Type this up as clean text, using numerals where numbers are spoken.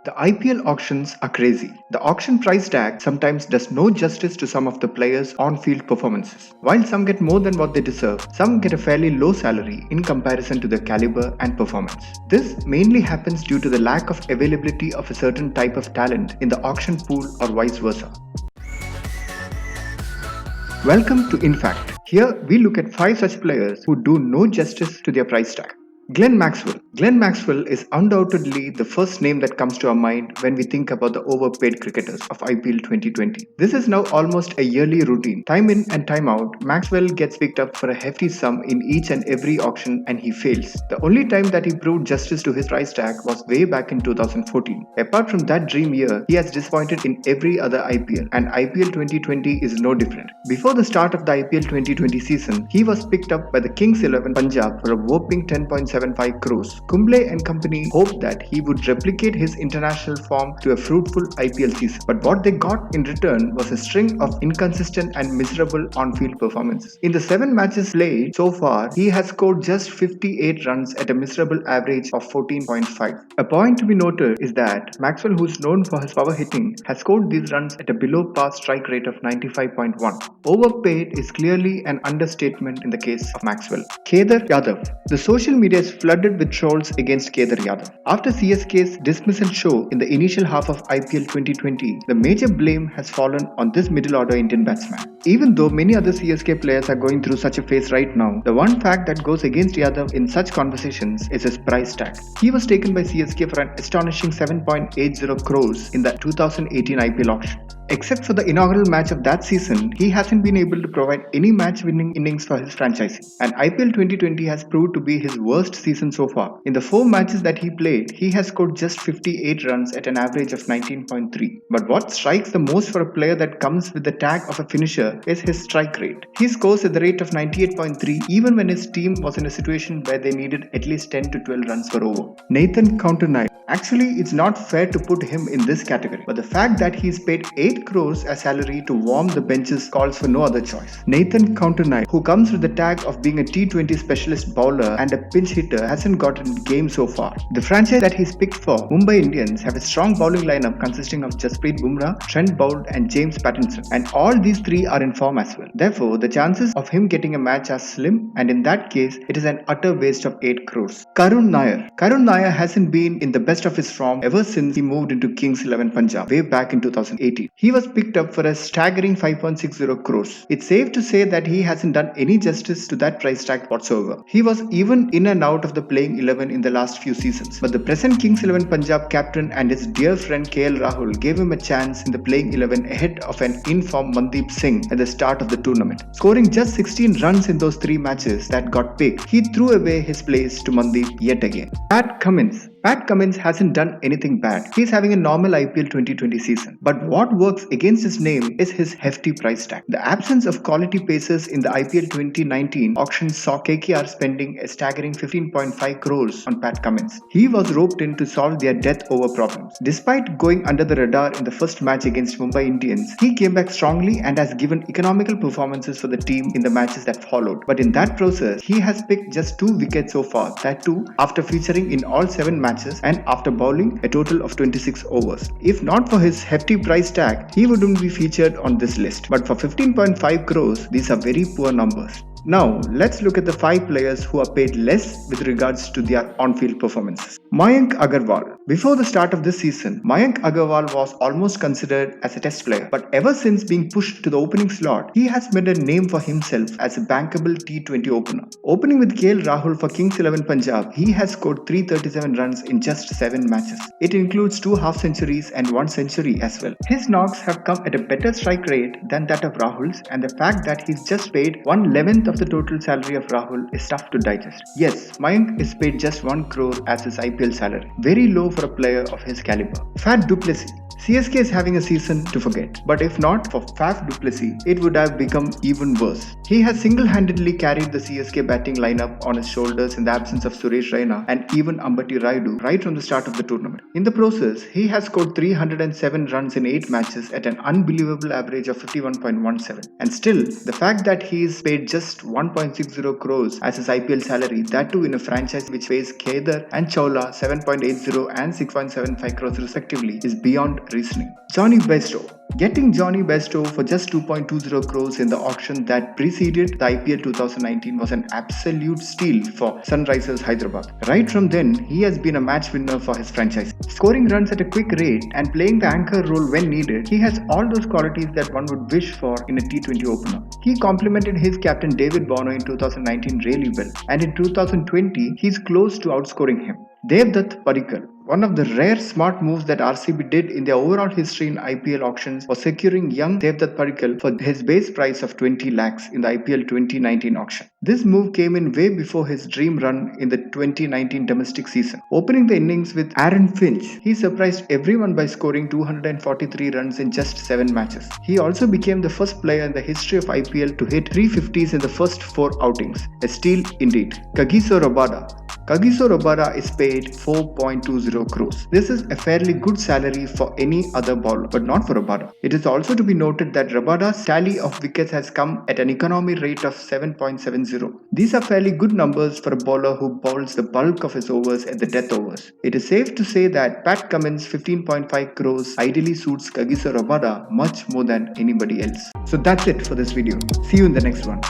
The IPL auctions are crazy. The auction price tag sometimes does no justice to some of the players' on field performances. While some get more than what they deserve, some get a fairly low salary in comparison to their caliber and performance. This mainly happens due to the lack of availability of a certain type of talent in the auction pool or vice versa. Welcome to InFact. Here we look at 5 such players who do no justice to their price tag. Glenn Maxwell. Glenn Maxwell is undoubtedly the first name that comes to our mind when we think about the overpaid cricketers of IPL 2020. This is now almost a yearly routine. Time in and time out, Maxwell gets picked up for a hefty sum in each and every auction and he fails. The only time that he proved justice to his price tag was way back in 2014. Apart from that dream year, he has disappointed in every other IPL and IPL 2020 is no different. Before the start of the IPL 2020 season, he was picked up by the Kings 11 Punjab for a whopping 10.75 crores. Kumble and company hoped that he would replicate his international form to a fruitful IPL season. But what they got in return was a string of inconsistent and miserable on-field performances. In the 7 matches played so far, he has scored just 58 runs at a miserable average of 14.5. A point to be noted is that Maxwell, who's known for his power hitting, has scored these runs at a below par strike rate of 95.1. Overpaid is clearly an understatement in the case of Maxwell. Kedar Yadav. The social media is flooded with trolls against Kedar Yadav. After CSK's dismissal show in the initial half of IPL 2020, the major blame has fallen on this middle-order Indian batsman. Even though many other CSK players are going through such a phase right now, the one fact that goes against Yadav in such conversations is his price tag. He was taken by CSK for an astonishing 7.80 crores in the 2018 IPL auction. Except for the inaugural match of that season, he hasn't been able to provide any match-winning innings for his franchising. And IPL 2020 has proved to be his worst season so far. In the 4 matches that he played, he has scored just 58 runs at an average of 19.3. But what strikes the most for a player that comes with the tag of a finisher is his strike rate. He scores at the rate of 98.3 even when his team was in a situation where they needed at least 10 to 12 runs per over. Nathan Coulter-Nile. Actually, it's not fair to put him in this category, but the fact that he's paid 8 crores as salary to warm the benches calls for no other choice. Nathan Coulter-Nile, who comes with the tag of being a T20 specialist bowler and a pinch hitter, hasn't gotten game so far. The franchise that he's picked for, Mumbai Indians, have a strong bowling lineup consisting of Jasprit Bumrah, Trent Boult and James Pattinson, and all these 3 are in form as well. Therefore, the chances of him getting a match are slim, and in that case, it is an utter waste of 8 crores. Karun Nair. Karun Nair hasn't been in the best of his form ever since he moved into Kings 11 Punjab way back in 2018. He was picked up for a staggering 5.60 crores. It's safe to say that he hasn't done any justice to that price tag whatsoever. He was even in and out of the playing 11 in the last few seasons. But the present Kings 11 Punjab captain and his dear friend KL Rahul gave him a chance in the playing 11 ahead of an in-form Mandeep Singh at the start of the tournament. Scoring just 16 runs in those 3 matches that got picked, he threw away his place to Mandeep yet again. Pat Cummins. Pat Cummins hasn't done anything bad. He's having a normal IPL 2020 season. But what works against his name is his hefty price tag. The absence of quality pacers in the IPL 2019 auction saw KKR spending a staggering 15.5 crores on Pat Cummins. He was roped in to solve their death over problems. Despite going under the radar in the first match against Mumbai Indians, he came back strongly and has given economical performances for the team in the matches that followed. But in that process, he has picked just 2 wickets so far, that too after featuring in all 7 matches and after bowling a total of 26 overs. If not for his hefty price tag, he wouldn't be featured on this list. But for 15.5 crores, these are very poor numbers. Now, let's look at the 5 players who are paid less with regards to their on-field performances. Mayank Agarwal. Before the start of this season, Mayank Agarwal was almost considered as a test player, but ever since being pushed to the opening slot, he has made a name for himself as a bankable T20 opener. Opening with KL Rahul for Kings 11 Punjab, he has scored 337 runs in just 7 matches. It includes 2 half-centuries and 1 century as well. His knocks have come at a better strike rate than that of Rahul's, and the fact that he's just paid 1/11th of the total salary of Rahul is tough to digest. Yes, Mayank is paid just 1 crore as his IPL salary. Very low for a player of his caliber. Fat du Plessis. CSK is having a season to forget, but if not for Faf du Plessis, it would have become even worse. He has single-handedly carried the CSK batting lineup on his shoulders in the absence of Suresh Raina and even Ambati Rayudu right from the start of the tournament. In the process, he has scored 307 runs in 8 matches at an unbelievable average of 51.17. And still, the fact that he is paid just 1.60 crores as his IPL salary, that too in a franchise which pays Kedar and Chawla 7.80 and 6.75 crores respectively, is beyond reasoning. Johnny Bairstow. Getting Johnny Bairstow for just 2.20 crores in the auction that preceded the IPL 2019 was an absolute steal for Sunrisers Hyderabad. Right from then, he has been a match winner for his franchise. Scoring runs at a quick rate and playing the anchor role when needed, he has all those qualities that one would wish for in a T20 opener. He complemented his captain David Bono in 2019 really well, and in 2020, he's close to outscoring him. Devdutt Padikkal. One of the rare smart moves that RCB did in their overall history in IPL auctions was securing young Devdutt Padikkal for his base price of 20 lakhs in the IPL 2019 auction. This move came in way before his dream run in the 2019 domestic season. Opening the innings with Aaron Finch, he surprised everyone by scoring 243 runs in just 7 matches. He also became the first player in the history of IPL to hit 350s in the first 4 outings. A steal indeed. Kagiso Rabada. Kagiso Rabada is paid 4.20 crores. This is a fairly good salary for any other bowler, but not for Rabada. It is also to be noted that Rabada's tally of wickets has come at an economy rate of 7.70. These are fairly good numbers for a bowler who bowls the bulk of his overs at the death overs. It is safe to say that Pat Cummins' 15.5 crores ideally suits Kagiso Rabada much more than anybody else. So that's it for this video. See you in the next one.